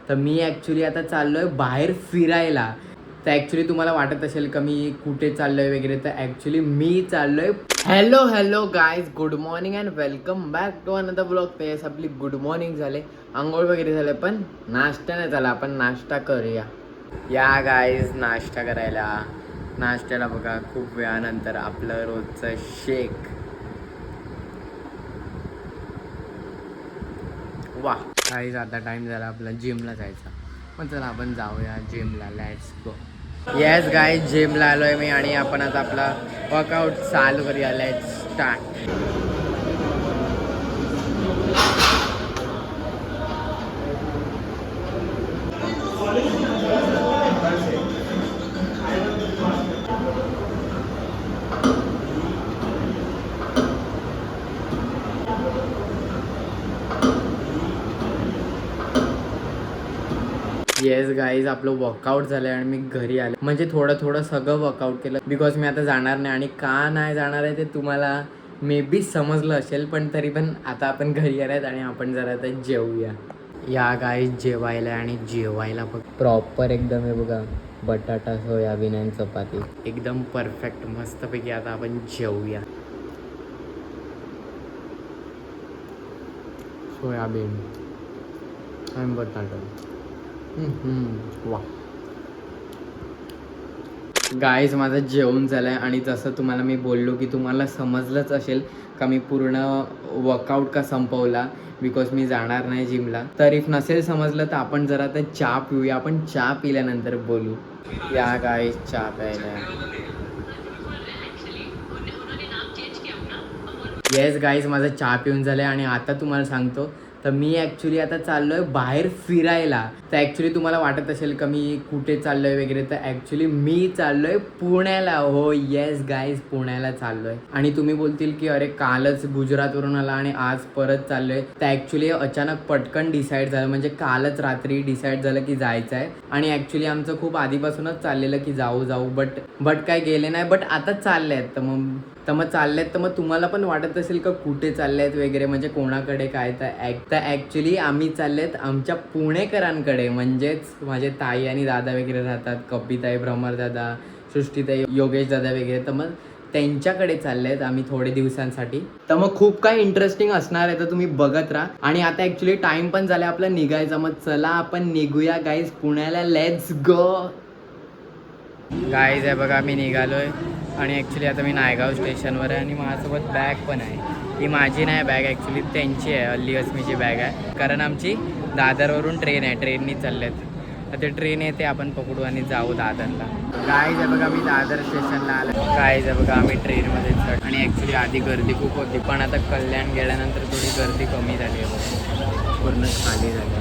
तर मी ॲक्च्युली आता चाललो आहे बाहेर फिरायला. तर ॲक्च्युली तुम्हाला वाटत असेल का मी कुठे चाललो आहे वगैरे, तर ॲक्च्युली मी चाललो आहे. Hello guys, good morning and welcome back to another blog. ते आपली गुड मॉर्निंग झाले, आंघोळ वगैरे झाले, पण नाश्ता नाही झाला. आपण नाश्ता करूया. या गायज नाश्ता करायला. नाश्त्याला बघा खूप वेळानंतर आपलं रोजचं शेक. वा गाईज, आता टाइम झाला आपला जिमला जायचा. मग चला आपण जाऊया जिमला. Let's go. येस गाईज, जिमला आलोय मी आणि आपण आता आपला वर्कआउट चालू करूया. Let's start. येस गाईज, आपलं वर्कआउट झालं आहे आणि मी घरी आले. म्हणजे थोडं सगळं वर्कआउट केलं, बिकॉज मी आता जाणार नाही. आणि का नाही जाणार आहे ते तुम्हाला मे बी समजलं असेल, पण तरी पण आता आपण घरी आले आहेत आणि आपण जरा आता जेवूया. या गाईज जेवायला, आणि जेवायला बघ प्रॉपर एकदम आहे बघा. बटाटा, सोयाबीन आणि चपाती एकदम परफेक्ट मस्तपैकी. आता आपण जेवूया. सोयाबीन आणि बटाटा. वा गाईज, माझं जेवण झालं आहे आणि जसं तुम्हाला मी बोललो की तुम्हाला समजलंच असेल का मी पूर्ण वर्कआउट का संपवला, बिकॉज मी जाणार नाही जिमला. तर इफ नसेल समजलं तर आपण जरा आता चहा पिऊया. आपण चहा पिल्यानंतर बोलू. या गाईज चहा प्यायला. येस गाईज, माझं चहा पिऊन झालं आहे आणि आता तुम्हाला सांगतो, तर मी ॲक्च्युली आता चाललो आहे बाहेर फिरायला. तर ॲक्च्युली तुम्हाला वाटत असेल का मी कुठे चाललो आहे वगैरे, तर ॲक्च्युली मी चाललो आहे पुण्याला. हो येस गाईज, पुण्याला चाललो आहे. आणि तुम्ही बोलतील की अरे कालच गुजरातवरून आला आणि आज परत चाललो आहे. तर ॲक्च्युली अचानक पटकन डिसाईड झालं, म्हणजे कालच रात्री डिसाईड झालं की जायचं आहे. आणि ॲक्च्युली आमचं खूप आधीपासूनच चाललेलं की जाऊ बट काय गेले नाही. बट आता चालले आहेत. तर मग चाललेत, तर मग तुम्हाला पण वाटत असेल का कुठे चालले आहेत वगैरे, म्हणजे कोणाकडे काय. तर ॲक्च्युली आम्ही चाललेत आमच्या पुणेकरांकडे, म्हणजेच माझे ताई आणि दादा वगैरे राहतात. कपिताई, भ्रमरदादा, सृष्टीताई, योगेश दादा वगैरे. तर मग त्यांच्याकडे चालले आहेत आम्ही थोडे दिवसांसाठी. तर मग खूप काही इंटरेस्टिंग असणार आहे, तर तुम्ही बघत राहा. आणि आता ॲक्च्युली टाईम पण झाला आपला निघायचा. मग चला आपण निघूया गाईज पुण्याला. Let's go. गाईज आहे बघा, मी निघालोय आणि ॲक्च्युली आता मी नायगाव स्टेशनवर आहे आणि माझ्यासोबत बॅग पण आहे. ही माझी नाही बॅग, ॲक्च्युली त्यांची आहे. अल्ली अस्मीची बॅग आहे, कारण आमची दादरवरून ट्रेन आहे. ट्रेननी चाललेत. तर ते ट्रेन येते, आपण पकडू आणि जाऊ दादरला. गाईज आहे बघा, मी दादर स्टेशनला आलो. गाईज आहे बघा, आम्ही ट्रेनमध्ये चढ. आणि ॲक्च्युली आधी गर्दी खूप होती, पण आता कल्याण गेल्यानंतर थोडी गर्दी कमी झाली आहे बघा. पूर्ण खाली झाली.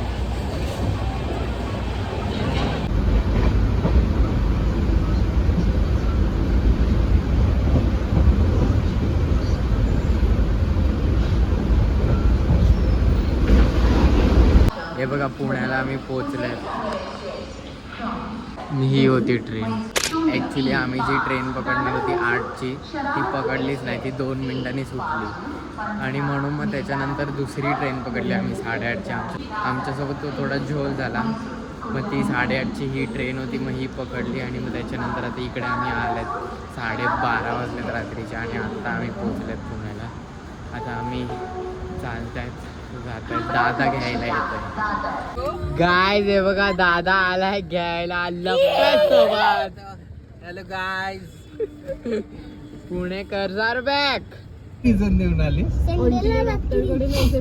हे बघा, पुण्याला आम्ही पोचले. ही होती ट्रेन. ॲक्च्युली आम्ही जी ट्रेन पकडली होती 8ची, ती पकडलीच नाही. ती 2 मिनिटांनी सुटली आणि म्हणून मग त्याच्यानंतर दुसरी ट्रेन पकडली आम्ही 8:30ची. आमच्यासोबत तो थोडा झोल झाला. मग ती 8:30ची ही ट्रेन होती, मग ही पकडली. आणि मग त्याच्यानंतर आता इकडे आम्ही आलेत 12:30 वाजलेत रात्रीचे आणि आत्ता आम्ही पोचलेत पुण्याला. आता आम्ही चालत आहेत, जात आहेत. दादा घ्यायला येतोय. गाईज हे बघा, दादा आलाय घ्यायला सोबत. हॅलो गाईज, पुणेकर सर बॅक. सीझन देऊन आली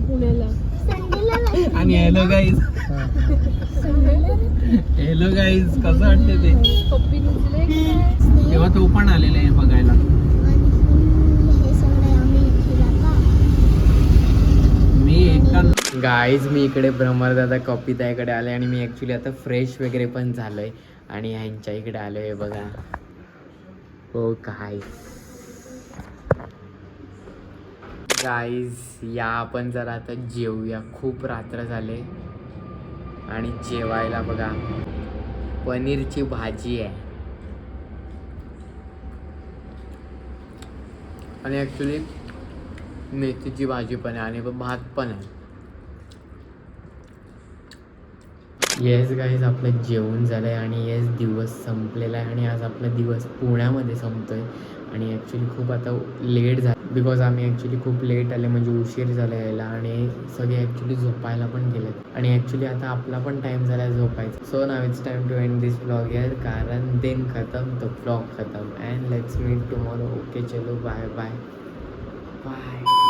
पुण्याला. आणि हॅलो गाईज, हॅलो गाईज, कसं वाटते ते. तेव्हा तो पण आलेला आहे बघायला. गाईज मी इकडे भ्रमरदादा कपिताईकडे आले आणि मी ॲक्च्युली आता फ्रेश वगैरे पण झालो आहे आणि ह्यांच्या इकडे आलो आहे बघा. हो गाईज या आपण जरा आता जेवूया. खूप रात्र झाले आणि जेवायला बघा पनीरची भाजी आहे आणि ॲक्च्युली मेथीची भाजी पण आहे आणि भात पण आहे. येस गाईज, आपलं जेवण झालं आहे आणि येस दिवस संपलेला आहे आणि आज आपला दिवस पुण्यामध्ये संपतो आहे. आणि ॲक्च्युली खूप आता लेट झालं बिकॉज आम्ही ॲक्च्युली खूप लेट आले, म्हणजे उशीर झाला यायला आणि सगळे ॲक्च्युली झोपायला पण गेलेत आणि ॲक्च्युली आता आपला पण टाईम झाला आहे झोपायचा. So now it's time to end this blog यार, कारण दिन खतम तो ब्लॉग खतम. And let's meet tomorrow. Okay चलो, बाय बाय बाय.